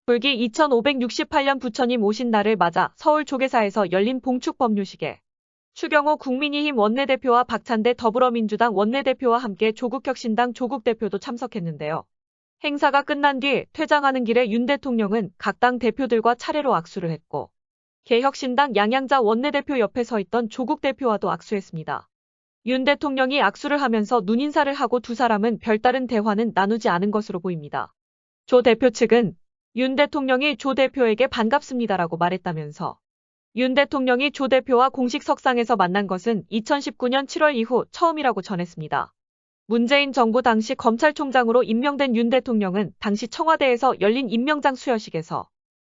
불기 2568년 부처님 오신 날을 맞아 서울 조계사에서 열린 봉축 법요식에 추경호 국민의힘 원내대표와 박찬대 더불어민주당 원내대표와 함께 조국혁신당 조국 대표도 참석했는데요. 행사가 끝난 뒤 퇴장하는 길에 윤 대통령은 각 당 대표들과 차례로 악수를 했고 개혁신당 양양자 원내대표 옆에 서 있던 조국 대표와도 악수했습니다. 윤 대통령이 악수를 하면서 눈인사를 하고 두 사람은 별다른 대화는 나누지 않은 것으로 보입니다. 조 대표 측은 윤 대통령이 조 대표에게 반갑습니다라고 말했다면서 윤 대통령이 조 대표와 공식 석상에서 만난 것은 2019년 7월 이후 처음이라고 전했습니다. 문재인 정부 당시 검찰총장으로 임명된 윤 대통령은 당시 청와대에서 열린 임명장 수여식에서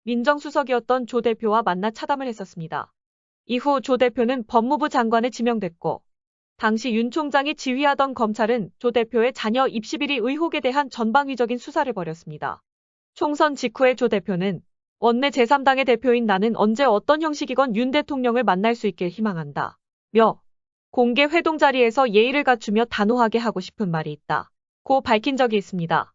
민정수석이었던 조 대표와 만나 차담을 했었습니다. 이후 조 대표는 법무부 장관에 지명됐고 당시 윤 총장이 지휘하던 검찰은 조 대표의 자녀 입시비리 의혹에 대한 전방위적인 수사를 벌였습니다. 총선 직후에 조 대표는 원내 제3당의 대표인 나는 언제 어떤 형식이건 윤 대통령을 만날 수 있길 희망한다. 며 공개 회동 자리에서 예의를 갖추며 단호하게 하고 싶은 말이 있다. 고 밝힌 적이 있습니다.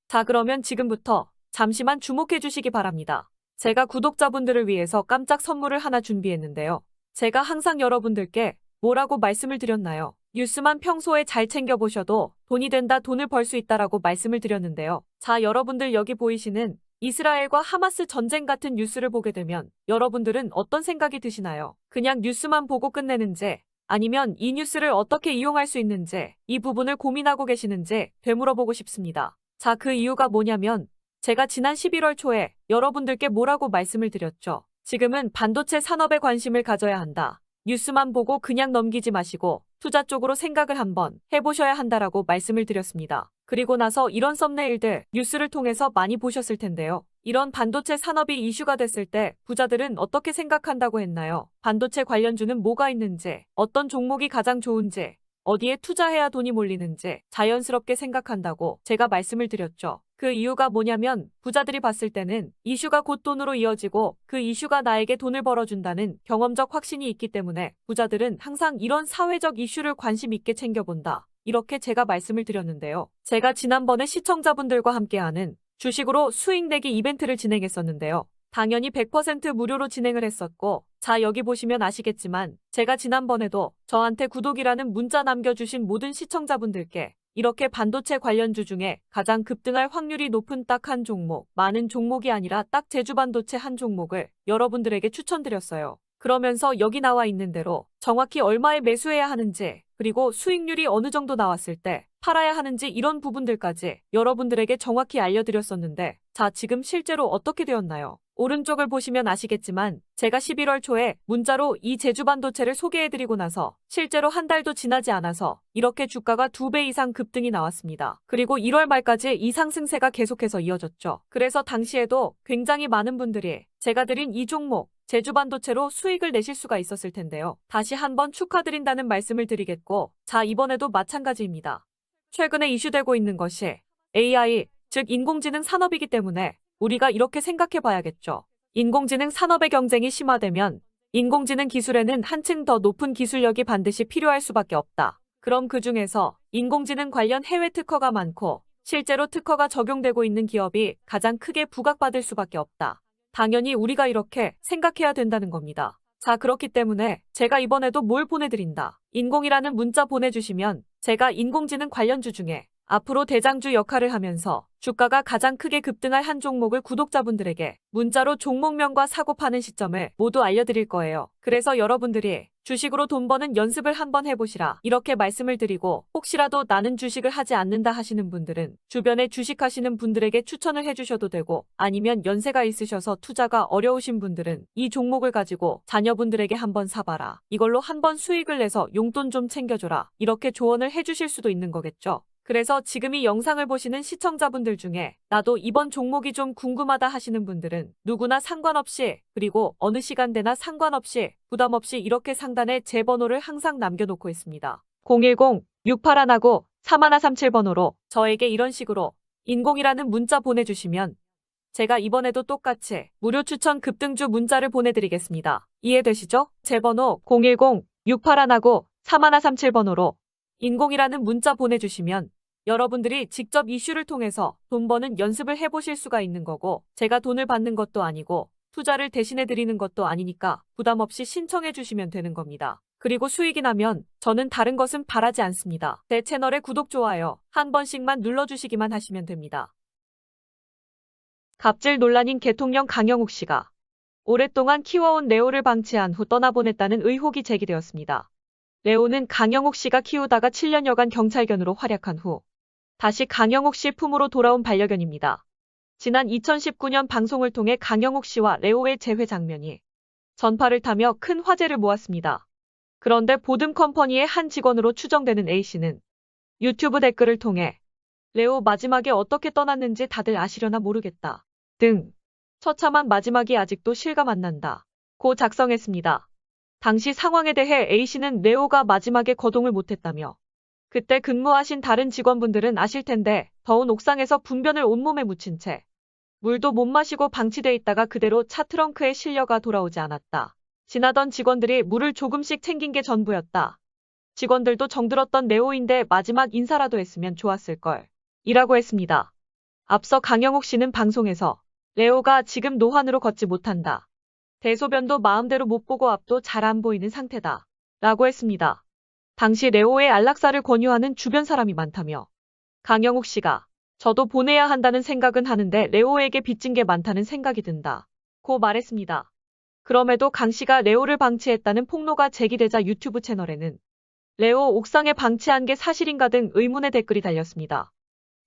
자, 그러면 지금부터 잠시만 주목해 주시기 바랍니다. 제가 구독자분들을 위해서 깜짝 선물을 하나 준비했는데요. 제가 항상 여러분들께 뭐라고 말씀을 드렸나요? 뉴스만 평소에 잘 챙겨보셔도 돈이 된다, 돈을 벌 수 있다라고 말씀을 드렸는데요. 자, 여러분들 여기 보이시는 이스라엘과 하마스 전쟁 같은 뉴스를 보게 되면 여러분들은 어떤 생각이 드시나요? 그냥 뉴스만 보고 끝내는지 아니면 이 뉴스를 어떻게 이용할 수 있는지 이 부분을 고민하고 계시는지 되물어보고 싶습니다. 자, 그 이유가 뭐냐면 제가 지난 11월 초에 여러분들께 뭐라고 말씀을 드렸죠. 지금은 반도체 산업에 관심을 가져야 한다. 뉴스만 보고 그냥 넘기지 마시고 투자 쪽으로 생각을 한번 해보셔야 한다라고 말씀을 드렸습니다. 그리고 나서 이런 썸네일들 뉴스를 통해서 많이 보셨을 텐데요. 이런 반도체 산업이 이슈가 됐을 때 부자들은 어떻게 생각한다고 했나요? 반도체 관련주는 뭐가 있는지, 어떤 종목이 가장 좋은지, 어디에 투자해야 돈이 몰리는지 자연스럽게 생각한다고 제가 말씀을 드렸죠. 그 이유가 뭐냐면 부자들이 봤을 때는 이슈가 곧 돈으로 이어지고 그 이슈가 나에게 돈을 벌어준다는 경험적 확신이 있기 때문에 부자들은 항상 이런 사회적 이슈를 관심 있게 챙겨본다. 이렇게 제가 말씀을 드렸는데요. 제가 지난번에 시청자분들과 함께하는 주식으로 수익 내기 이벤트를 진행했었는데요. 당연히 100% 무료로 진행을 했었고, 자, 여기 보시면 아시겠지만 제가 지난번에도 저한테 구독이라는 문자 남겨주신 모든 시청자분들께 이렇게 반도체 관련주 중에 가장 급등할 확률이 높은 딱 한 종목, 많은 종목이 아니라 딱 제주반도체 한 종목을 여러분들에게 추천드렸어요. 그러면서 여기 나와 있는 대로 정확히 얼마에 매수해야 하는지, 그리고 수익률이 어느 정도 나왔을 때 팔아야 하는지 이런 부분들까지 여러분들에게 정확히 알려드렸었는데, 자, 지금 실제로 어떻게 되었나요? 오른쪽을 보시면 아시겠지만 제가 11월 초에 문자로 이 제주반도체를 소개해드리고 나서 실제로 한 달도 지나지 않아서 이렇게 주가가 2배 이상 급등이 나왔습니다. 그리고 1월 말까지 이 상승세가 계속해서 이어졌죠. 그래서 당시에도 굉장히 많은 분들이 제가 드린 이 종목 제주반도체로 수익을 내실 수가 있었을 텐데요. 다시 한번 축하드린다는 말씀을 드리겠고, 자, 이번에도 마찬가지입니다. 최근에 이슈되고 있는 것이 AI, 즉 인공지능 산업이기 때문에 우리가 이렇게 생각해 봐야겠죠. 인공지능 산업의 경쟁이 심화되면 인공지능 기술에는 한층 더 높은 기술력이 반드시 필요할 수밖에 없다. 그럼 그 중에서 인공지능 관련 해외 특허가 많고 실제로 특허가 적용되고 있는 기업이 가장 크게 부각받을 수밖에 없다. 당연히 우리가 이렇게 생각해야 된다는 겁니다. 자, 그렇기 때문에 제가 이번에도 뭘 보내드린다. 인공이라는 문자 보내주시면 제가 인공지능 관련주 중에 앞으로 대장주 역할을 하면서 주가가 가장 크게 급등할 한 종목을 구독자분들에게 문자로 종목명과 사고 파는 시점을 모두 알려드릴 거예요. 그래서 여러분들이 주식으로 돈 버는 연습을 한번 해보시라 이렇게 말씀을 드리고, 혹시라도 나는 주식을 하지 않는다 하시는 분들은 주변에 주식하시는 분들에게 추천을 해주셔도 되고, 아니면 연세가 있으셔서 투자가 어려우신 분들은 이 종목을 가지고 자녀분들에게 한번 사봐라, 이걸로 한번 수익을 내서 용돈 좀 챙겨줘라, 이렇게 조언을 해주실 수도 있는 거겠죠. 그래서 지금 이 영상을 보시는 시청자분들 중에 나도 이번 종목이 좀 궁금하다 하시는 분들은 누구나 상관없이, 그리고 어느 시간대나 상관없이 부담 없이 이렇게 상단에 제 번호를 항상 남겨놓고 있습니다. 010-6819-3137번호로 저에게 이런 식으로 인공이라는 문자 보내주시면 제가 이번에도 똑같이 무료 추천 급등주 문자를 보내드리겠습니다. 이해되시죠? 제 번호 010-6819-3137번호로 인공이라는 문자 보내주시면 여러분들이 직접 이슈를 통해서 돈 버는 연습을 해보실 수가 있는 거고, 제가 돈을 받는 것도 아니고 투자를 대신해 드리는 것도 아니니까 부담 없이 신청해 주시면 되는 겁니다. 그리고 수익이 나면 저는 다른 것은 바라지 않습니다. 제 채널에 구독, 좋아요 한 번씩만 눌러주시기만 하시면 됩니다. 갑질 논란인 개통령 강영욱 씨가 오랫동안 키워온 레오를 방치한 후 떠나보냈다는 의혹이 제기되었습니다. 레오는 강영욱 씨가 키우다가 7년여간 경찰견으로 활약한 후 다시 강영욱 씨 품으로 돌아온 반려견입니다. 지난 2019년 방송을 통해 강영욱 씨와 레오의 재회 장면이 전파를 타며 큰 화제를 모았습니다. 그런데 보듬 컴퍼니의 한 직원으로 추정되는 A씨는 유튜브 댓글을 통해 레오 마지막에 어떻게 떠났는지 다들 아시려나 모르겠다 등 처참한 마지막이 아직도 실감 안 난다 고 작성했습니다. 당시 상황에 대해 A씨는 레오가 마지막에 거동을 못했다며 그때 근무하신 다른 직원분들은 아실 텐데 더운 옥상에서 분변을 온몸에 묻힌 채 물도 못 마시고 방치돼 있다가 그대로 차 트렁크에 실려가 돌아오지 않았다. 지나던 직원들이 물을 조금씩 챙긴 게 전부였다. 직원들도 정들었던 레오인데 마지막 인사라도 했으면 좋았을걸 이라고 했습니다. 앞서 강영욱 씨는 방송에서 레오가 지금 노환으로 걷지 못한다. 대소변도 마음대로 못 보고 앞도 잘 안 보이는 상태다 라고 했습니다. 당시 레오의 안락사를 권유하는 주변 사람이 많다며 강영욱 씨가 저도 보내야 한다는 생각은 하는데 레오에게 빚진 게 많다는 생각이 든다 고 말했습니다. 그럼에도 강 씨가 레오를 방치했다는 폭로가 제기되자 유튜브 채널에는 레오 옥상에 방치한 게 사실인가 등 의문의 댓글이 달렸습니다.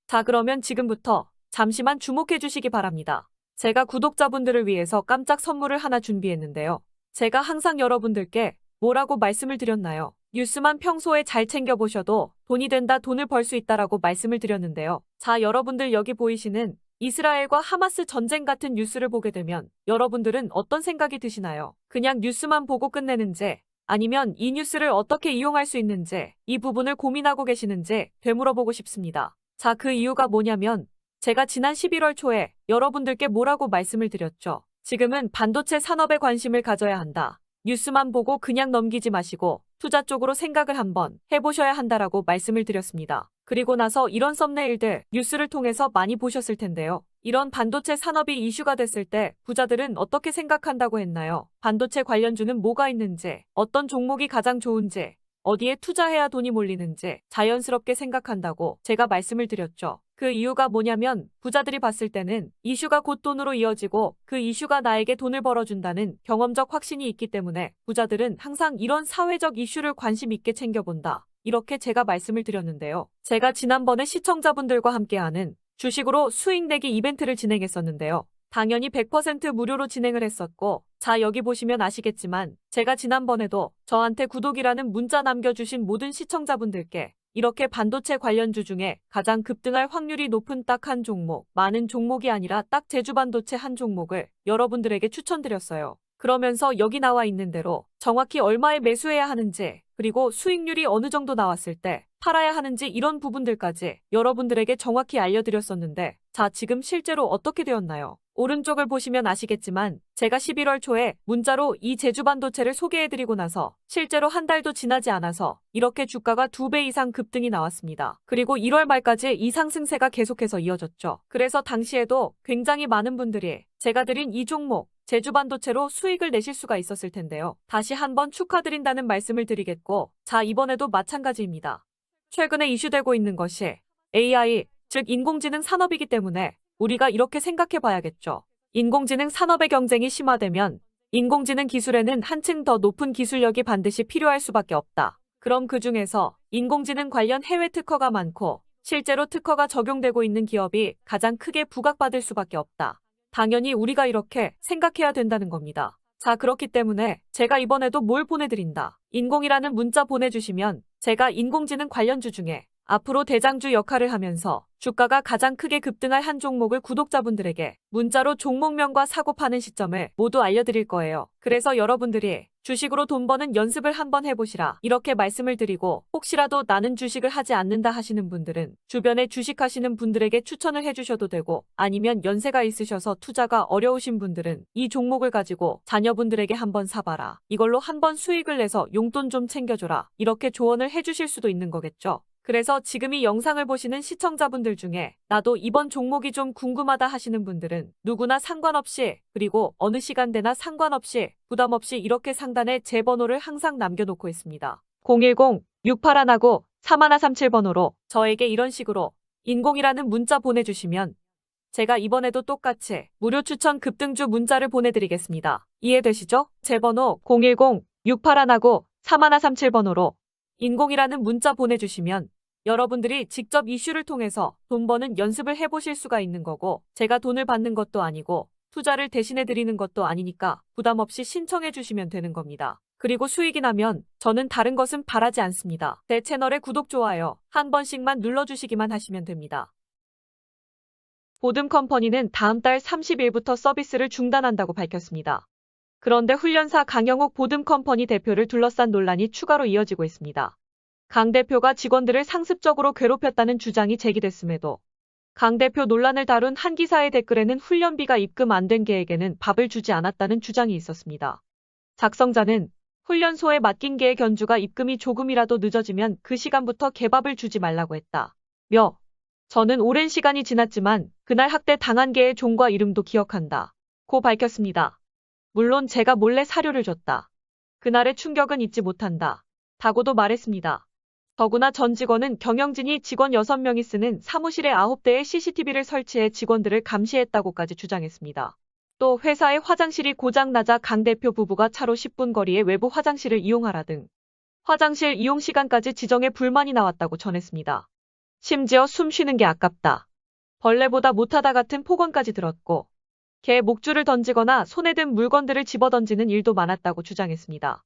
자, 그러면 지금부터 잠시만 주목해 주시기 바랍니다. 제가 구독자분들을 위해서 깜짝 선물을 하나 준비했는데요. 제가 항상 여러분들께 뭐라고 말씀을 드렸나요? 뉴스만 평소에 잘 챙겨보셔도 돈이 된다, 돈을 벌 수 있다라고 말씀을 드렸는데요. 자, 여러분들 여기 보이시는 이스라엘과 하마스 전쟁 같은 뉴스를 보게 되면 여러분들은 어떤 생각이 드시나요? 그냥 뉴스만 보고 끝내는지 아니면 이 뉴스를 어떻게 이용할 수 있는지 이 부분을 고민하고 계시는지 되물어보고 싶습니다. 자, 그 이유가 뭐냐면 제가 지난 11월 초에 여러분들께 뭐라고 말씀을 드렸죠. 지금은 반도체 산업에 관심을 가져야 한다. 뉴스만 보고 그냥 넘기지 마시고 투자 쪽으로 생각을 한번 해보셔야 한다라고 말씀을 드렸습니다. 그리고 나서 이런 썸네일들 뉴스를 통해서 많이 보셨을 텐데요. 이런 반도체 산업이 이슈가 됐을 때 부자들은 어떻게 생각한다고 했나요? 반도체 관련주는 뭐가 있는지, 어떤 종목이 가장 좋은지, 어디에 투자해야 돈이 몰리는지 자연스럽게 생각한다고 제가 말씀을 드렸죠. 그 이유가 뭐냐면 부자들이 봤을 때는 이슈가 곧 돈으로 이어지고 그 이슈가 나에게 돈을 벌어준다는 경험적 확신이 있기 때문에 부자들은 항상 이런 사회적 이슈를 관심 있게 챙겨본다. 이렇게 제가 말씀을 드렸는데요. 제가 지난번에 시청자분들과 함께하는 주식으로 수익 내기 이벤트를 진행했었는데요. 당연히 100% 무료로 진행을 했었고, 자, 여기 보시면 아시겠지만 제가 지난번에도 저한테 구독이라는 문자 남겨주신 모든 시청자분들께 이렇게 반도체 관련주 중에 가장 급등할 확률이 높은 딱 한 종목, 많은 종목이 아니라 딱 제주반도체 한 종목을 여러분들에게 추천드렸어요. 그러면서 여기 나와 있는 대로 정확히 얼마에 매수해야 하는지, 그리고 수익률이 어느 정도 나왔을 때 팔아야 하는지 이런 부분들까지 여러분들에게 정확히 알려드렸었는데, 자, 지금 실제로 어떻게 되었나요? 오른쪽을 보시면 아시겠지만 제가 11월 초에 문자로 이 제주반도체를 소개해드리고 나서 실제로 한 달도 지나지 않아서 이렇게 주가가 2배 이상 급등이 나왔습니다. 그리고 1월 말까지 이 상승세가 계속해서 이어졌죠. 그래서 당시에도 굉장히 많은 분들이 제가 드린 이 종목 제주반도체로 수익을 내실 수가 있었을 텐데요. 다시 한번 축하드린다는 말씀을 드리겠고, 자, 이번에도 마찬가지입니다. 최근에 이슈되고 있는 것이 AI, 즉 인공지능 산업이기 때문에 우리가 이렇게 생각해 봐야겠죠. 인공지능 산업의 경쟁이 심화되면 인공지능 기술에는 한층 더 높은 기술력이 반드시 필요할 수밖에 없다. 그럼 그 중에서 인공지능 관련 해외 특허가 많고 실제로 특허가 적용되고 있는 기업이 가장 크게 부각받을 수밖에 없다. 당연히 우리가 이렇게 생각해야 된다는 겁니다. 자, 그렇기 때문에 제가 이번에도 뭘 보내드린다. 인공이라는 문자 보내주시면 제가 인공지능 관련주 중에 앞으로 대장주 역할을 하면서 주가가 가장 크게 급등할 한 종목을 구독자분들에게 문자로 종목명과 사고 파는 시점을 모두 알려드릴 거예요. 그래서 여러분들이 주식으로 돈 버는 연습을 한번 해보시라 이렇게 말씀을 드리고, 혹시라도 나는 주식을 하지 않는다 하시는 분들은 주변에 주식하시는 분들에게 추천을 해주셔도 되고, 아니면 연세가 있으셔서 투자가 어려우신 분들은 이 종목을 가지고 자녀분들에게 한번 사봐라, 이걸로 한번 수익을 내서 용돈 좀 챙겨줘라, 이렇게 조언을 해주실 수도 있는 거겠죠. 그래서 지금 이 영상을 보시는 시청자분들 중에 나도 이번 종목이 좀 궁금하다 하시는 분들은 누구나 상관없이, 그리고 어느 시간대나 상관없이 부담 없이 이렇게 상단에 제 번호를 항상 남겨놓고 있습니다. 010-6819-3137번호로 저에게 이런 식으로 인공이라는 문자 보내주시면 제가 이번에도 똑같이 무료 추천 급등주 문자를 보내드리겠습니다. 이해되시죠? 제 번호 010-6819-3137번호로 인공이라는 문자 보내주시면 여러분들이 직접 이슈를 통해서 돈 버는 연습을 해보실 수가 있는 거고, 제가 돈을 받는 것도 아니고 투자를 대신해드리는 것도 아니니까 부담 없이 신청해 주시면 되는 겁니다. 그리고 수익이 나면 저는 다른 것은 바라지 않습니다. 제 채널에 구독, 좋아요 한 번씩만 눌러주시기만 하시면 됩니다. 보듬컴퍼니는 다음 달 30일부터 서비스를 중단한다고 밝혔습니다. 그런데 훈련사 강영욱 보듬컴퍼니 대표를 둘러싼 논란이 추가로 이어지고 있습니다. 강 대표가 직원들을 상습적으로 괴롭혔다는 주장이 제기됐음에도 강 대표 논란을 다룬 한 기사의 댓글에는 훈련비가 입금 안 된 개에게는 밥을 주지 않았다는 주장이 있었습니다. 작성자는 훈련소에 맡긴 개의 견주가 입금이 조금이라도 늦어지면 그 시간부터 개밥을 주지 말라고 했다며, 저는 오랜 시간이 지났지만 그날 학대 당한 개의 종과 이름도 기억한다 고 밝혔습니다. 물론 제가 몰래 사료를 줬다. 그날의 충격은 잊지 못한다 다고도 말했습니다. 더구나 전 직원은 경영진이 직원 6명이 쓰는 사무실에 9대의 CCTV를 설치해 직원들을 감시했다고까지 주장했습니다. 또 회사의 화장실이 고장나자 강 대표 부부가 차로 10분 거리의 외부 화장실을 이용하라 등 화장실 이용 시간까지 지정해 불만이 나왔다고 전했습니다. 심지어 숨 쉬는 게 아깝다, 벌레보다 못하다 같은 폭언까지 들었고, 개 목줄을 던지거나 손에 든 물건들을 집어던지는 일도 많았다고 주장했습니다.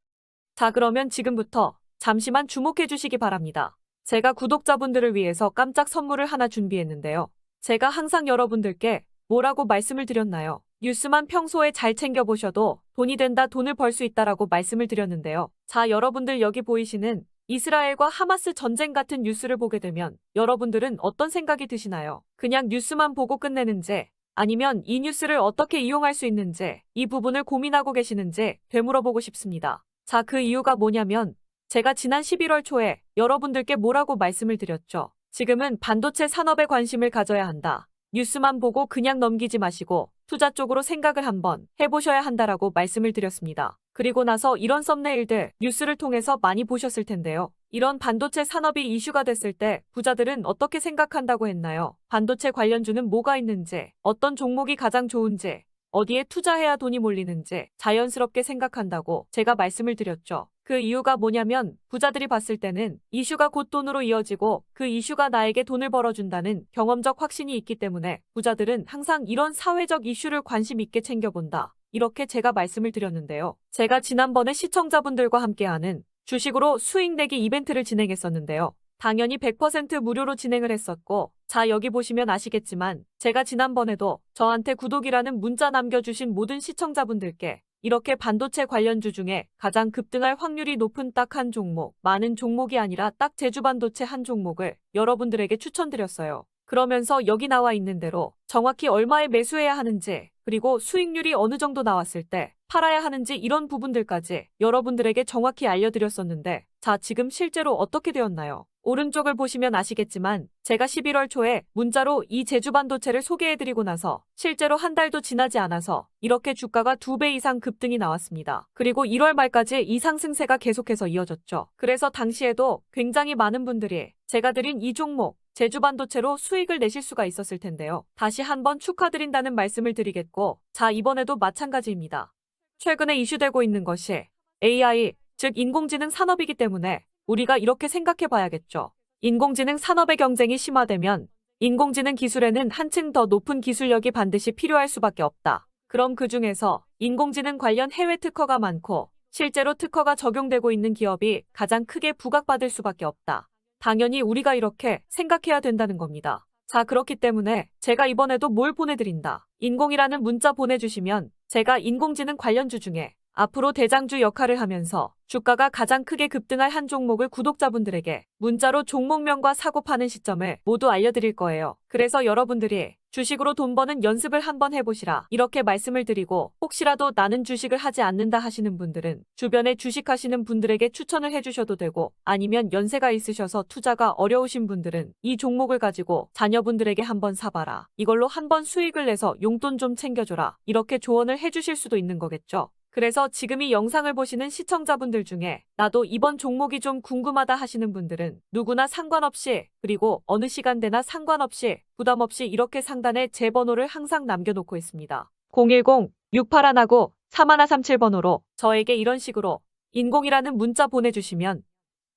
자, 그러면 지금부터 잠시만 주목해 주시기 바랍니다. 제가 구독자분들을 위해서 깜짝 선물을 하나 준비했는데요. 제가 항상 여러분들께 뭐라고 말씀을 드렸나요? 뉴스만 평소에 잘 챙겨보셔도 돈이 된다, 돈을 벌 수 있다라고 말씀을 드렸는데요. 자, 여러분들 여기 보이시는 이스라엘과 하마스 전쟁 같은 뉴스를 보게 되면 여러분들은 어떤 생각이 드시나요? 그냥 뉴스만 보고 끝내는지, 아니면 이 뉴스를 어떻게 이용할 수 있는지 이 부분을 고민하고 계시는지 되물어보고 싶습니다. 자, 그 이유가 뭐냐면 제가 지난 11월 초에 여러분들께 뭐라고 말씀을 드렸죠. 지금은 반도체 산업에 관심을 가져야 한다. 뉴스만 보고 그냥 넘기지 마시고 투자 쪽으로 생각을 한번 해보셔야 한다라고 말씀을 드렸습니다. 그리고 나서 이런 썸네일들 뉴스를 통해서 많이 보셨을 텐데요. 이런 반도체 산업이 이슈가 됐을 때 부자들은 어떻게 생각한다고 했나요? 반도체 관련주는 뭐가 있는지, 어떤 종목이 가장 좋은지, 어디에 투자해야 돈이 몰리는지 자연스럽게 생각한다고 제가 말씀을 드렸죠. 그 이유가 뭐냐면 부자들이 봤을 때는 이슈가 곧 돈으로 이어지고 그 이슈가 나에게 돈을 벌어준다는 경험적 확신이 있기 때문에 부자들은 항상 이런 사회적 이슈를 관심 있게 챙겨본다. 이렇게 제가 말씀을 드렸는데요. 제가 지난번에 시청자분들과 함께하는 주식으로 수익 내기 이벤트를 진행했었는데요. 당연히 100% 무료로 진행을 했었고, 자, 여기 보시면 아시겠지만 제가 지난번에도 저한테 구독이라는 문자 남겨주신 모든 시청자분들께 이렇게 반도체 관련주 중에 가장 급등할 확률이 높은 딱 한 종목, 많은 종목이 아니라 딱 제주반도체 한 종목을 여러분들에게 추천드렸어요. 그러면서 여기 나와 있는 대로 정확히 얼마에 매수해야 하는지, 그리고 수익률이 어느 정도 나왔을 때 팔아야 하는지 이런 부분들까지 여러분들에게 정확히 알려드렸었는데, 자, 지금 실제로 어떻게 되었나요? 오른쪽을 보시면 아시겠지만 제가 11월 초에 문자로 이 제주반도체를 소개해드리고 나서 실제로 한 달도 지나지 않아서 이렇게 주가가 2배 이상 급등이 나왔습니다. 그리고 1월 말까지 이 상승세가 계속해서 이어졌죠. 그래서 당시에도 굉장히 많은 분들이 제가 드린 이 종목 제주반도체로 수익을 내실 수가 있었을 텐데요. 다시 한번 축하드린다는 말씀을 드리겠고, 자, 이번에도 마찬가지입니다. 최근에 이슈되고 있는 것이 AI, 즉 인공지능 산업이기 때문에 우리가 이렇게 생각해 봐야겠죠. 인공지능 산업의 경쟁이 심화되면 인공지능 기술에는 한층 더 높은 기술력이 반드시 필요할 수밖에 없다. 그럼 그 중에서 인공지능 관련 해외 특허가 많고 실제로 특허가 적용되고 있는 기업이 가장 크게 부각받을 수밖에 없다. 당연히 우리가 이렇게 생각해야 된다는 겁니다. 자, 그렇기 때문에 제가 이번에도 뭘 보내드린다. 인공이라는 문자 보내주시면 제가 인공지능 관련주 중에 앞으로 대장주 역할을 하면서 주가가 가장 크게 급등할 한 종목을 구독자분들에게 문자로 종목명과 사고 파는 시점을 모두 알려드릴 거예요. 그래서 여러분들이 주식으로 돈 버는 연습을 한번 해보시라 이렇게 말씀을 드리고, 혹시라도 나는 주식을 하지 않는다 하시는 분들은 주변에 주식하시는 분들에게 추천을 해주셔도 되고, 아니면 연세가 있으셔서 투자가 어려우신 분들은 이 종목을 가지고 자녀분들에게 한번 사봐라, 이걸로 한번 수익을 내서 용돈 좀 챙겨줘라, 이렇게 조언을 해주실 수도 있는 거겠죠. 그래서 지금 이 영상을 보시는 시청자분들 중에 나도 이번 종목이 좀 궁금하다 하시는 분들은 누구나 상관없이, 그리고 어느 시간대나 상관없이 부담 없이 이렇게 상단에 제 번호를 항상 남겨놓고 있습니다. 010-6819-3137번호로 저에게 이런 식으로 인공이라는 문자 보내주시면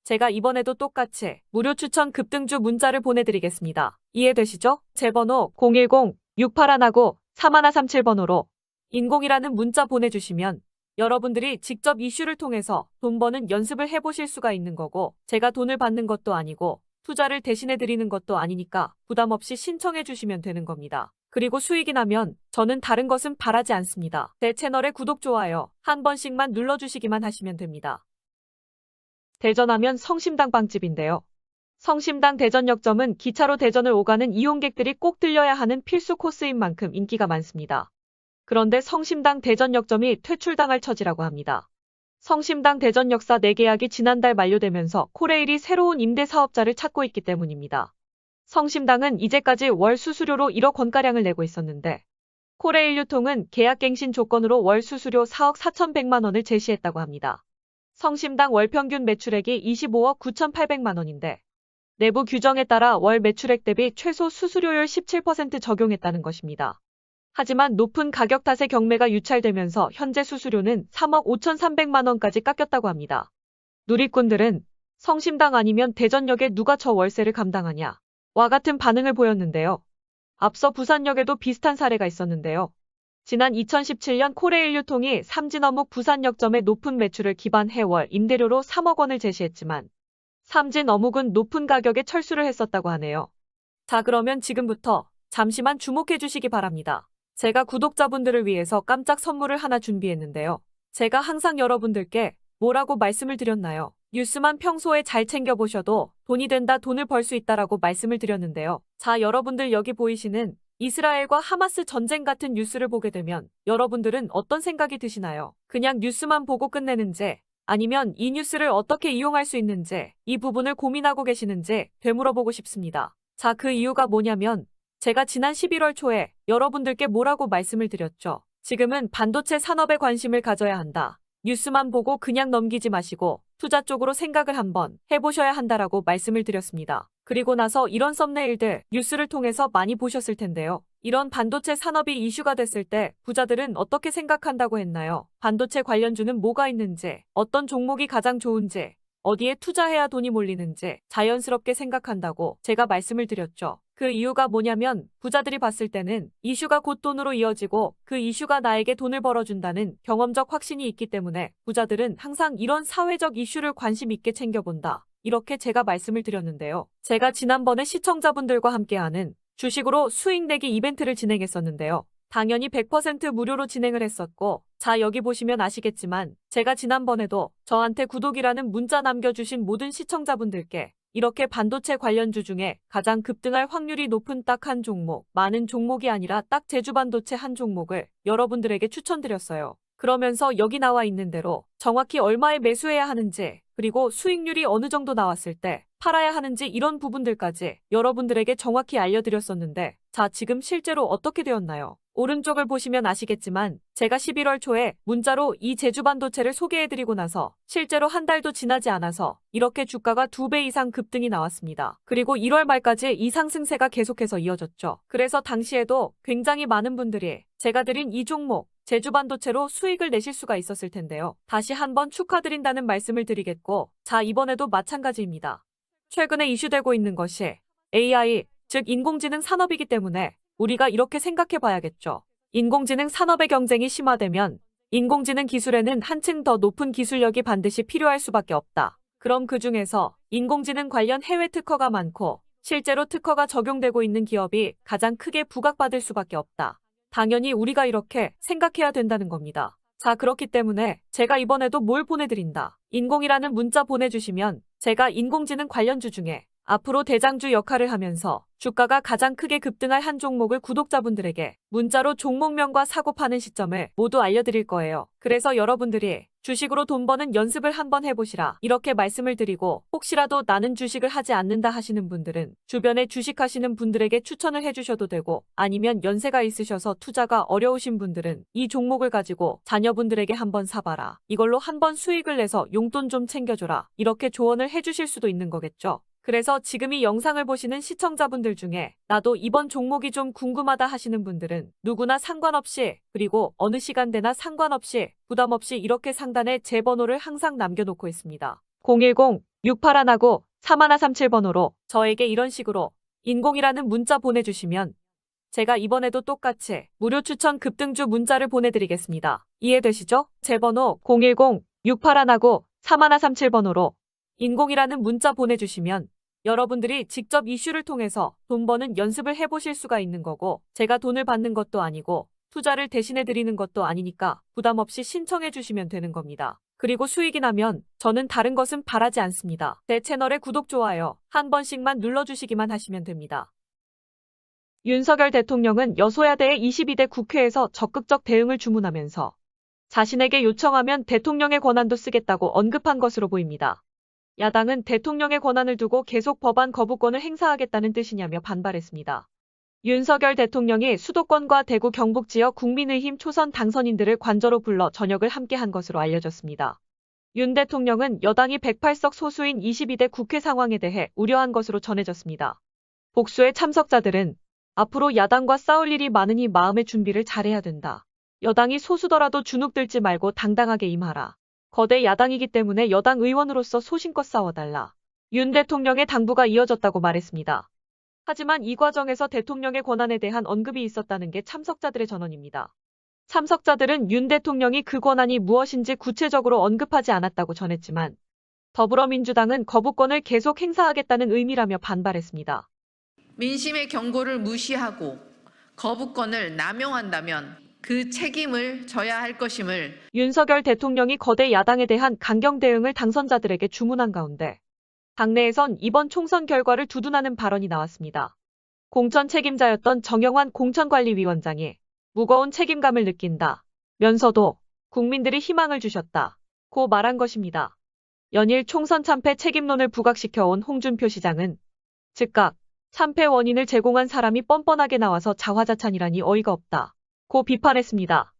제가 이번에도 똑같이 무료 추천 급등주 문자를 보내드리겠습니다. 이해되시죠? 제 번호 010-6819-3137번호로 인공이라는 문자 보내주시면 여러분들이 직접 이슈를 통해서 돈 버는 연습을 해보실 수가 있는 거고, 제가 돈을 받는 것도 아니고 투자를 대신해 드리는 것도 아니니까 부담 없이 신청해 주시면 되는 겁니다. 그리고 수익이 나면 저는 다른 것은 바라지 않습니다. 제 채널에 구독, 좋아요 한 번씩만 눌러주시기만 하시면 됩니다. 대전하면 성심당 빵집인데요. 성심당 대전역점은 기차로 대전을 오가는 이용객들이 꼭 들려야 하는 필수 코스인 만큼 인기가 많습니다. 그런데 성심당 대전역점이 퇴출당할 처지라고 합니다. 성심당 대전역사 내계약이 지난달 만료되면서 코레일이 새로운 임대 사업자를 찾고 있기 때문입니다. 성심당은 이제까지 월 수수료로 1억 원가량을 내고 있었는데, 코레일 유통은 계약갱신 조건으로 월 수수료 4억 4,100만 원을 제시했다고 합니다. 성심당 월 평균 매출액이 25억 9,800만 원인데 내부 규정에 따라 월 매출액 대비 최소 수수료율 17% 적용했다는 것입니다. 하지만 높은 가격 탓에 경매가 유찰되면서 현재 수수료는 3억 5,300만 원까지 깎였다고 합니다. 누리꾼들은 성심당 아니면 대전역에 누가 저 월세를 감당하냐 와 같은 반응을 보였는데요. 앞서 부산역에도 비슷한 사례가 있었는데요. 지난 2017년 코레일 유통이 삼진어묵 부산역점의 높은 매출을 기반해 월 임대료로 3억 원을 제시했지만 삼진어묵은 높은 가격에 철수를 했었다고 하네요. 자, 그러면 지금부터 잠시만 주목해 주시기 바랍니다. 제가 구독자분들을 위해서 깜짝 선물을 하나 준비했는데요. 제가 항상 여러분들께 뭐라고 말씀을 드렸나요? 뉴스만 평소에 잘 챙겨보셔도 돈이 된다, 돈을 벌 수 있다라고 말씀을 드렸는데요. 자, 여러분들 여기 보이시는 이스라엘과 하마스 전쟁 같은 뉴스를 보게 되면 여러분들은 어떤 생각이 드시나요? 그냥 뉴스만 보고 끝내는지, 아니면 이 뉴스를 어떻게 이용할 수 있는지 이 부분을 고민하고 계시는지 되물어보고 싶습니다. 자, 그 이유가 뭐냐면 제가 지난 11월 초에 여러분들께 뭐라고 말씀을 드렸죠. 지금은 반도체 산업에 관심을 가져야 한다. 뉴스만 보고 그냥 넘기지 마시고 투자 쪽으로 생각을 한번 해보셔야 한다라고 말씀을 드렸습니다. 그리고 나서 이런 썸네일들 뉴스를 통해서 많이 보셨을 텐데요. 이런 반도체 산업이 이슈가 됐을 때 부자들은 어떻게 생각한다고 했나요? 반도체 관련주는 뭐가 있는지, 어떤 종목이 가장 좋은지, 어디에 투자해야 돈이 몰리는지 자연스럽게 생각한다고 제가 말씀을 드렸죠. 그 이유가 뭐냐면 부자들이 봤을 때는 이슈가 곧 돈으로 이어지고 그 이슈가 나에게 돈을 벌어준다는 경험적 확신이 있기 때문에 부자들은 항상 이런 사회적 이슈를 관심 있게 챙겨본다. 이렇게 제가 말씀을 드렸는데요. 제가 지난번에 시청자분들과 함께하는 주식으로 수익 내기 이벤트를 진행했었는데요. 당연히 100% 무료로 진행을 했었고, 자, 여기 보시면 아시겠지만 제가 지난번에도 저한테 구독이라는 문자 남겨주신 모든 시청자분들께 이렇게 반도체 관련주 중에 가장 급등할 확률이 높은 딱 한 종목, 많은 종목이 아니라 딱 제주반도체 한 종목을 여러분들에게 추천드렸어요. 그러면서 여기 나와 있는 대로 정확히 얼마에 매수해야 하는지, 그리고 수익률이 어느 정도 나왔을 때 팔아야 하는지 이런 부분들까지 여러분들에게 정확히 알려드렸었는데, 자, 지금 실제로 어떻게 되었나요? 오른쪽을 보시면 아시겠지만 제가 11월 초에 문자로 이 제주반도체를 소개해드리고 나서 실제로 한 달도 지나지 않아서 이렇게 주가가 2배 이상 급등이 나왔습니다. 그리고 1월 말까지 이 상승세가 계속해서 이어졌죠. 그래서 당시에도 굉장히 많은 분들이 제가 드린 이 종목 제주반도체로 수익을 내실 수가 있었을 텐데요. 다시 한번 축하드린다는 말씀을 드리겠고, 자, 이번에도 마찬가지입니다. 최근에 이슈되고 있는 것이 AI, 즉 인공지능 산업이기 때문에 우리가 이렇게 생각해 봐야겠죠. 인공지능 산업의 경쟁이 심화되면 인공지능 기술에는 한층 더 높은 기술력이 반드시 필요할 수밖에 없다. 그럼 그 중에서 인공지능 관련 해외 특허가 많고 실제로 특허가 적용되고 있는 기업이 가장 크게 부각받을 수밖에 없다. 당연히 우리가 이렇게 생각해야 된다는 겁니다. 자, 그렇기 때문에 제가 이번에도 뭘 보내드린다. 인공이라는 문자 보내주시면 제가 인공지능 관련주 중에 앞으로 대장주 역할을 하면서 주가가 가장 크게 급등할 한 종목을 구독자분들에게 문자로 종목명과 사고 파는 시점을 모두 알려드릴 거예요. 그래서 여러분들이 주식으로 돈 버는 연습을 한번 해보시라 이렇게 말씀을 드리고, 혹시라도 나는 주식을 하지 않는다 하시는 분들은 주변에 주식하시는 분들에게 추천을 해주셔도 되고, 아니면 연세가 있으셔서 투자가 어려우신 분들은 이 종목을 가지고 자녀분들에게 한번 사봐라, 이걸로 한번 수익을 내서 용돈 좀 챙겨줘라, 이렇게 조언을 해주실 수도 있는 거겠죠. 그래서 지금 이 영상을 보시는 시청자분들 중에 나도 이번 종목이 좀 궁금하다 하시는 분들은 누구나 상관없이, 그리고 어느 시간대나 상관없이 부담 없이 이렇게 상단에 제 번호를 항상 남겨놓고 있습니다. 010-6819-3137번호로 저에게 이런 식으로 인공이라는 문자 보내주시면 제가 이번에도 똑같이 무료 추천 급등주 문자를 보내드리겠습니다. 이해되시죠? 제 번호 010-6819-3137번호로 인공이라는 문자 보내주시면 여러분들이 직접 이슈를 통해서 돈 버는 연습을 해보실 수가 있는 거고, 제가 돈을 받는 것도 아니고 투자를 대신해 드리는 것도 아니니까 부담 없이 신청해 주시면 되는 겁니다. 그리고 수익이 나면 저는 다른 것은 바라지 않습니다. 제 채널에 구독, 좋아요 한 번씩만 눌러주시기만 하시면 됩니다. 윤석열 대통령은 여소야대의 22대 국회에서 적극적 대응을 주문하면서 자신에게 요청하면 대통령의 권한도 쓰겠다고 언급한 것으로 보입니다. 야당은 대통령의 권한을 두고 계속 법안 거부권을 행사하겠다는 뜻이냐며 반발했습니다. 윤석열 대통령이 수도권과 대구 경북 지역 국민의힘 초선 당선인들을 관저로 불러 저녁을 함께한 것으로 알려졌습니다. 윤 대통령은 여당이 108석 소수인 22대 국회 상황에 대해 우려한 것으로 전해졌습니다. 복수의 참석자들은 앞으로 야당과 싸울 일이 많으니 마음의 준비를 잘해야 된다. 여당이 소수더라도 주눅들지 말고 당당하게 임하라. 거대 야당이기 때문에 여당 의원으로서 소신껏 싸워달라. 윤 대통령의 당부가 이어졌다고 말했습니다. 하지만 이 과정에서 대통령의 권한에 대한 언급이 있었다는 게 참석자들의 전언입니다. 참석자들은 윤 대통령이 그 권한이 무엇인지 구체적으로 언급하지 않았다고 전했지만 더불어민주당은 거부권을 계속 행사하겠다는 의미라며 반발했습니다. 민심의 경고를 무시하고 거부권을 남용한다면 그 책임을 져야 할 것임을 윤석열 대통령이 거대 야당에 대한 강경 대응을 당선자들에게 주문한 가운데 당내에선 이번 총선 결과를 두둔하는 발언이 나왔습니다. 공천 책임자였던 정영환 공천관리위원장이 무거운 책임감을 느낀다 면서도 국민들이 희망을 주셨다 고 말한 것입니다. 연일 총선 참패 책임론을 부각시켜온 홍준표 시장은 즉각 참패 원인을 제공한 사람이 뻔뻔하게 나와서 자화자찬이라니 어이가 없다 고 비판했습니다.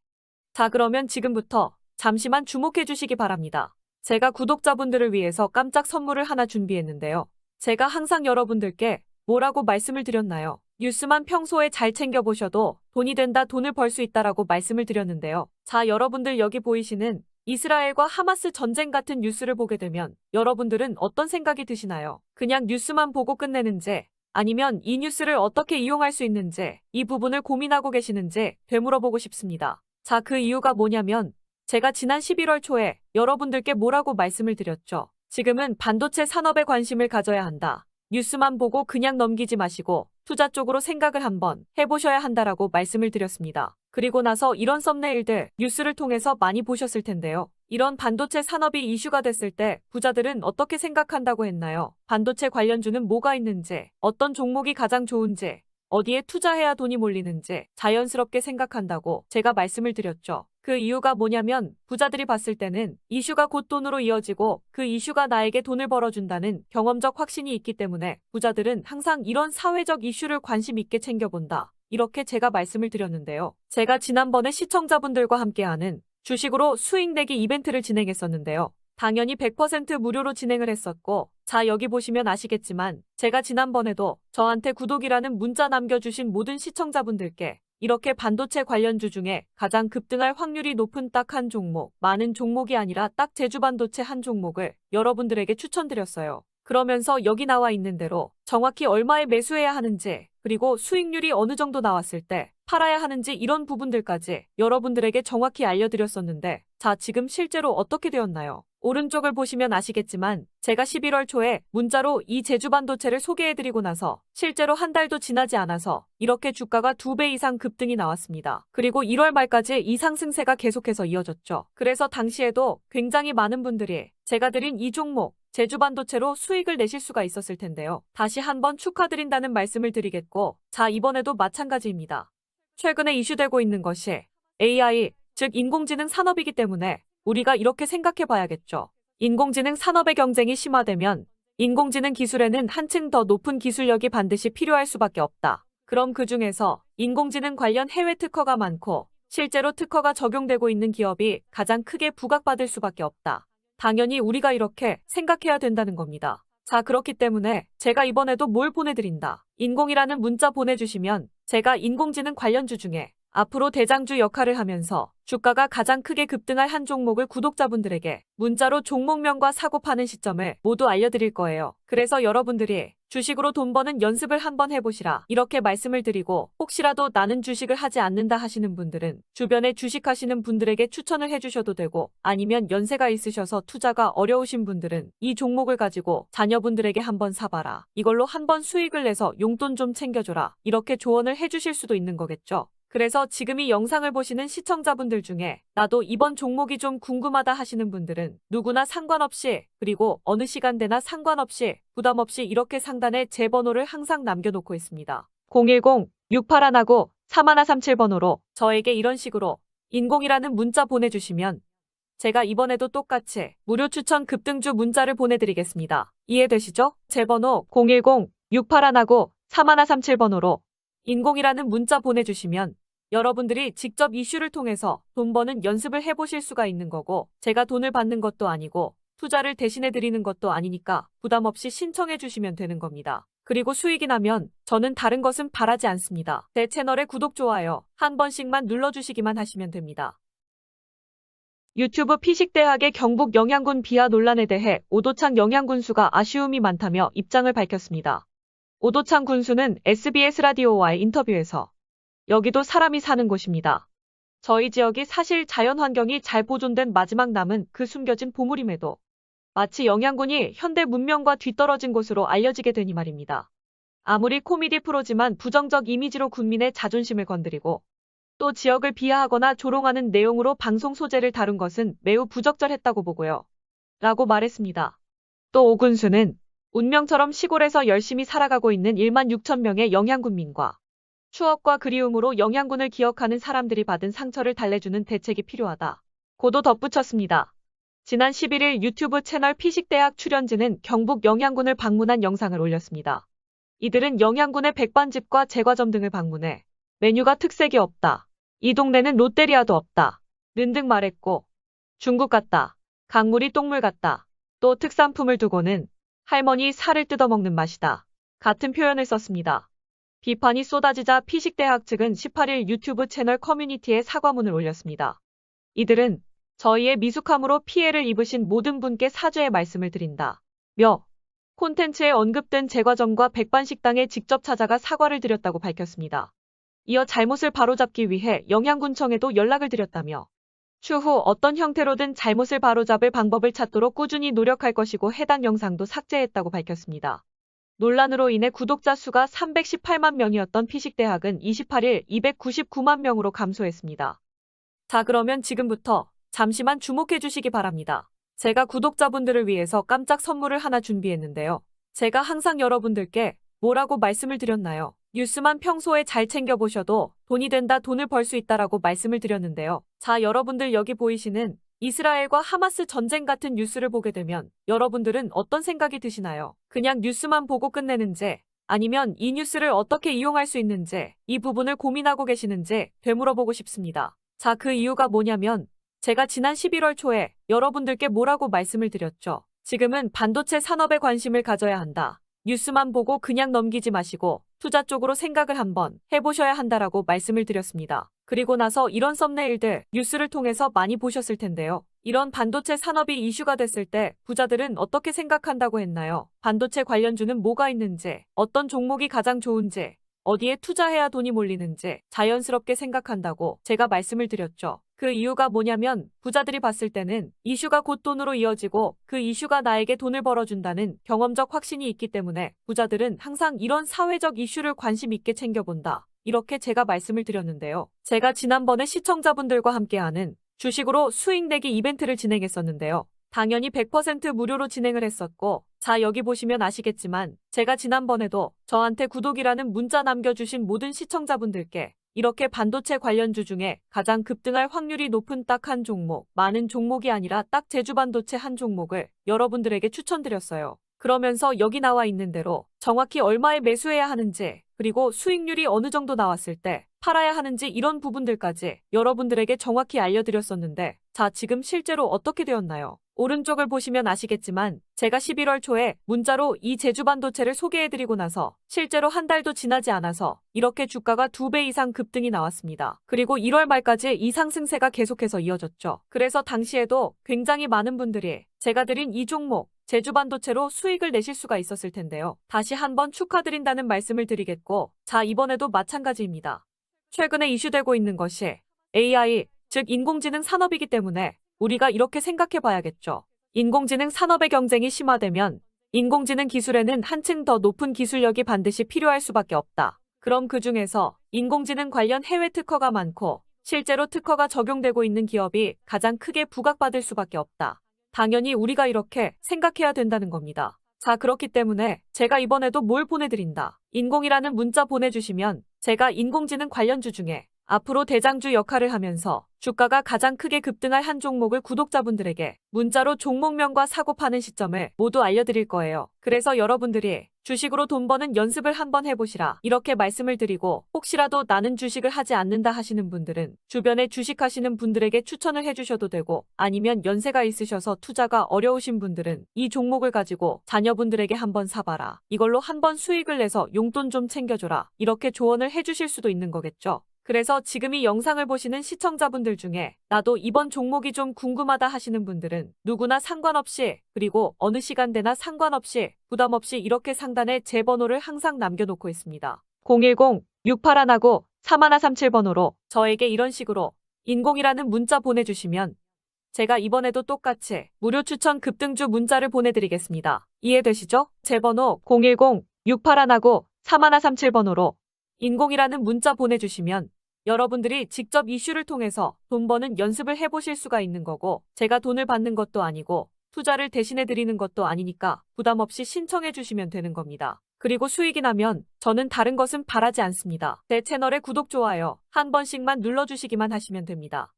자, 그러면 지금부터 잠시만 주목해 주시기 바랍니다. 제가 구독자분들을 위해서 깜짝 선물을 하나 준비했는데요. 제가 항상 여러분들께 뭐라고 말씀을 드렸나요? 뉴스만 평소에 잘 챙겨보셔도 돈이 된다, 돈을 벌 수 있다라고 말씀을 드렸는데요. 자, 여러분들 여기 보이시는 이스라엘과 하마스 전쟁 같은 뉴스를 보게 되면 여러분들은 어떤 생각이 드시나요? 그냥 뉴스만 보고 끝내는지, 아니면 이 뉴스를 어떻게 이용할 수 있는지 이 부분을 고민하고 계시는지 되물어보고 싶습니다. 자, 그 이유가 뭐냐면 제가 지난 11월 초에 여러분들께 뭐라고 말씀을 드렸죠. 지금은 반도체 산업에 관심을 가져야 한다. 뉴스만 보고 그냥 넘기지 마시고 투자 쪽으로 생각을 한번 해보셔야 한다라고 말씀을 드렸습니다. 그리고 나서 이런 썸네일들 뉴스를 통해서 많이 보셨을 텐데요. 이런 반도체 산업이 이슈가 됐을 때 부자들은 어떻게 생각한다고 했나요? 반도체 관련주는 뭐가 있는지, 어떤 종목이 가장 좋은지, 어디에 투자해야 돈이 몰리는지 자연스럽게 생각한다고 제가 말씀을 드렸죠. 그 이유가 뭐냐면 부자들이 봤을 때는 이슈가 곧 돈으로 이어지고 그 이슈가 나에게 돈을 벌어준다는 경험적 확신이 있기 때문에 부자들은 항상 이런 사회적 이슈를 관심 있게 챙겨본다. 이렇게 제가 말씀을 드렸는데요. 제가 지난번에 시청자분들과 함께하는 주식으로 수익 내기 이벤트를 진행했었는데요. 당연히 100% 무료로 진행을 했었고, 자, 여기 보시면 아시겠지만 제가 지난번에도 저한테 구독이라는 문자 남겨주신 모든 시청자분들께 이렇게 반도체 관련주 중에 가장 급등할 확률이 높은 딱 한 종목, 많은 종목이 아니라 딱 제주반도체 한 종목을 여러분들에게 추천드렸어요. 그러면서 여기 나와 있는 대로 정확히 얼마에 매수해야 하는지, 그리고 수익률이 어느 정도 나왔을 때 팔아야 하는지 이런 부분들까지 여러분들에게 정확히 알려드렸었는데, 자, 지금 실제로 어떻게 되었나요? 오른쪽을 보시면 아시겠지만 제가 11월 초에 문자로 이 제주반도체를 소개해드리고 나서 실제로 한 달도 지나지 않아서 이렇게 주가가 2배 이상 급등이 나왔습니다. 그리고 1월 말까지 이 상승세가 계속해서 이어졌죠. 그래서 당시에도 굉장히 많은 분들이 제가 드린 이 종목 제주반도체로 수익을 내실 수가 있었을 텐데요. 다시 한번 축하드린다는 말씀을 드리겠고, 자, 이번에도 마찬가지입니다. 최근에 이슈되고 있는 것이 AI, 즉 인공지능 산업이기 때문에 우리가 이렇게 생각해 봐야겠죠. 인공지능 산업의 경쟁이 심화되면 인공지능 기술에는 한층 더 높은 기술력이 반드시 필요할 수밖에 없다. 그럼 그 중에서 인공지능 관련 해외 특허가 많고 실제로 특허가 적용되고 있는 기업이 가장 크게 부각받을 수밖에 없다. 당연히 우리가 이렇게 생각해야 된다는 겁니다. 자, 그렇기 때문에 제가 이번에도 뭘 보내드린다. 인공이라는 문자 보내주시면 제가 인공지능 관련주 중에 앞으로 대장주 역할을 하면서 주가가 가장 크게 급등할 한 종목을 구독자분들에게 문자로 종목명과 사고 파는 시점을 모두 알려드릴 거예요. 그래서 여러분들이 주식으로 돈 버는 연습을 한번 해보시라, 이렇게 말씀을 드리고, 혹시라도 나는 주식을 하지 않는다 하시는 분들은 주변에 주식하시는 분들에게 추천을 해주셔도 되고, 아니면 연세가 있으셔서 투자가 어려우신 분들은 이 종목을 가지고 자녀분들에게 한번 사봐라, 이걸로 한번 수익을 내서 용돈 좀 챙겨줘라, 이렇게 조언을 해주실 수도 있는 거겠죠. 그래서 지금 이 영상을 보시는 시청자분들 중에 나도 이번 종목이 좀 궁금하다 하시는 분들은 누구나 상관없이, 그리고 어느 시간대나 상관없이 부담 없이 이렇게 상단에 제 번호를 항상 남겨놓고 있습니다. 010-6819-3137번호로 저에게 이런 식으로 인공이라는 문자 보내주시면 제가 이번에도 똑같이 무료 추천 급등주 문자를 보내드리겠습니다. 이해되시죠? 제 번호 010-6819-3137번호로 인공이라는 문자 보내주시면 여러분들이 직접 이슈를 통해서 돈 버는 연습을 해보실 수가 있는 거고, 제가 돈을 받는 것도 아니고 투자를 대신해 드리는 것도 아니니까 부담 없이 신청해 주시면 되는 겁니다. 그리고 수익이 나면 저는 다른 것은 바라지 않습니다. 제 채널에 구독, 좋아요 한 번씩만 눌러주시기만 하시면 됩니다. 유튜브 피식대학의 경북 영양군 비하 논란에 대해 오도창 영양군수가 아쉬움이 많다며 입장을 밝혔습니다. 오도창 군수는 SBS 라디오와의 인터뷰에서 여기도 사람이 사는 곳입니다. 저희 지역이 사실 자연 환경이 잘 보존된 마지막 남은 그 숨겨진 보물임에도 마치 영양군이 현대 문명과 뒤떨어진 곳으로 알려지게 되니 말입니다. 아무리 코미디 프로지만 부정적 이미지로 군민의 자존심을 건드리고 또 지역을 비하하거나 조롱하는 내용으로 방송 소재를 다룬 것은 매우 부적절했다고 보고요. 라고 말했습니다. 또 오 군수는 운명처럼 시골에서 열심히 살아가고 있는 1만 6천 명의 영양군민과 추억과 그리움으로 영양군을 기억하는 사람들이 받은 상처를 달래주는 대책이 필요하다. 고도 덧붙였습니다. 지난 11일 유튜브 채널 피식대학 출연진은 경북 영양군을 방문한 영상을 올렸습니다. 이들은 영양군의 백반집과 제과점 등을 방문해 메뉴가 특색이 없다, 이 동네는 롯데리아도 없다 는 등 말했고, 중국 같다, 강물이 똥물 같다, 또 특산품을 두고는 할머니 살을 뜯어먹는 맛이다 같은 표현을 썼습니다. 비판이 쏟아지자 피식대학 측은 18일 유튜브 채널 커뮤니티에 사과문을 올렸습니다. 이들은 저희의 미숙함으로 피해를 입으신 모든 분께 사죄의 말씀을 드린다 며 콘텐츠에 언급된 제과점과 백반식당에 직접 찾아가 사과를 드렸다고 밝혔습니다. 이어 잘못을 바로잡기 위해 영양군청에도 연락을 드렸다며 추후 어떤 형태로든 잘못을 바로잡을 방법을 찾도록 꾸준히 노력할 것이고 해당 영상도 삭제했다고 밝혔습니다. 논란으로 인해 구독자 수가 318만 명이었던 피식대학은 28일 299만 명으로 감소했습니다. 자, 그러면 지금부터 잠시만 주목해 주시기 바랍니다. 제가 구독자분들을 위해서 깜짝 선물을 하나 준비했는데요. 제가 항상 여러분들께 뭐라고 말씀을 드렸나요? 뉴스만 평소에 잘 챙겨보셔도 돈이 된다, 돈을 벌 수 있다라고 말씀을 드렸는데요. 자, 여러분들 여기 보이시는 이스라엘과 하마스 전쟁 같은 뉴스를 보게 되면 여러분들은 어떤 생각이 드시나요? 그냥 뉴스만 보고 끝내는지, 아니면 이 뉴스를 어떻게 이용할 수 있는지 이 부분을 고민하고 계시는지 되물어보고 싶습니다. 자, 그 이유가 뭐냐면 제가 지난 11월 초에 여러분들께 뭐라고 말씀을 드렸죠. 지금은 반도체 산업에 관심을 가져야 한다. 뉴스만 보고 그냥 넘기지 마시고 투자 쪽으로 생각을 한번 해보셔야 한다라고 말씀을 드렸습니다. 그리고 나서 이런 썸네일들 뉴스를 통해서 많이 보셨을 텐데요. 이런 반도체 산업이 이슈가 됐을 때 부자들은 어떻게 생각한다고 했나요? 반도체 관련주는 뭐가 있는지, 어떤 종목이 가장 좋은지, 어디에 투자해야 돈이 몰리는지 자연스럽게 생각한다고 제가 말씀을 드렸죠. 그 이유가 뭐냐면 부자들이 봤을 때는 이슈가 곧 돈으로 이어지고 그 이슈가 나에게 돈을 벌어준다는 경험적 확신이 있기 때문에 부자들은 항상 이런 사회적 이슈를 관심 있게 챙겨본다. 이렇게 제가 말씀을 드렸는데요. 제가 지난번에 시청자분들과 함께하는 주식으로 수익 내기 이벤트를 진행했었는데요. 당연히 100% 무료로 진행을 했었고, 자, 여기 보시면 아시겠지만 제가 지난번에도 저한테 구독이라는 문자 남겨주신 모든 시청자분들께 이렇게 반도체 관련주 중에 가장 급등할 확률이 높은 딱 한 종목, 많은 종목이 아니라 딱 제주반도체 한 종목을 여러분들에게 추천드렸어요. 그러면서 여기 나와 있는 대로 정확히 얼마에 매수해야 하는지, 그리고 수익률이 어느 정도 나왔을 때 팔아야 하는지 이런 부분들까지 여러분들에게 정확히 알려드렸었는데, 자, 지금 실제로 어떻게 되었나요? 오른쪽을 보시면 아시겠지만 제가 11월 초에 문자로 이 제주반도체를 소개해드리고 나서 실제로 한 달도 지나지 않아서 이렇게 주가가 2배 이상 급등이 나왔습니다. 그리고 1월 말까지 이 상승세가 계속해서 이어졌죠. 그래서 당시에도 굉장히 많은 분들이 제가 드린 이 종목 제주반도체로 수익을 내실 수가 있었을 텐데요. 다시 한번 축하드린다는 말씀을 드리겠고, 자, 이번에도 마찬가지입니다. 최근에 이슈되고 있는 것이 AI, 즉 인공지능 산업이기 때문에 우리가 이렇게 생각해 봐야겠죠. 인공지능 산업의 경쟁이 심화되면 인공지능 기술에는 한층 더 높은 기술력이 반드시 필요할 수밖에 없다. 그럼 그 중에서 인공지능 관련 해외 특허가 많고 실제로 특허가 적용되고 있는 기업이 가장 크게 부각받을 수밖에 없다. 당연히 우리가 이렇게 생각해야 된다는 겁니다. 자, 그렇기 때문에 제가 이번에도 뭘 보내드린다. 인공이라는 문자 보내주시면 제가 인공지능 관련주 중에 앞으로 대장주 역할을 하면서 주가가 가장 크게 급등할 한 종목을 구독자분들에게 문자로 종목명과 사고 파는 시점을 모두 알려드릴 거예요. 그래서 여러분들이 주식으로 돈 버는 연습을 한번 해보시라 이렇게 말씀을 드리고, 혹시라도 나는 주식을 하지 않는다 하시는 분들은 주변에 주식하시는 분들에게 추천을 해주셔도 되고, 아니면 연세가 있으셔서 투자가 어려우신 분들은 이 종목을 가지고 자녀분들에게 한번 사봐라, 이걸로 한번 수익을 내서 용돈 좀 챙겨줘라, 이렇게 조언을 해주실 수도 있는 거겠죠. 그래서 지금 이 영상을 보시는 시청자분들 중에 나도 이번 종목이 좀 궁금하다 하시는 분들은 누구나 상관없이, 그리고 어느 시간대나 상관없이 부담 없이 이렇게 상단에 제 번호를 항상 남겨놓고 있습니다. 010-6819-3137번호로 저에게 이런 식으로 인공이라는 문자 보내주시면 제가 이번에도 똑같이 무료 추천 급등주 문자를 보내드리겠습니다. 이해되시죠? 제 번호 010-6819-3137번호로 인공이라는 문자 보내주시면 여러분들이 직접 이슈를 통해서 돈 버는 연습을 해보실 수가 있는 거고, 제가 돈을 받는 것도 아니고 투자를 대신해 드리는 것도 아니니까 부담 없이 신청해 주시면 되는 겁니다. 그리고 수익이 나면 저는 다른 것은 바라지 않습니다. 제 채널에 구독, 좋아요 한 번씩만 눌러주시기만 하시면 됩니다.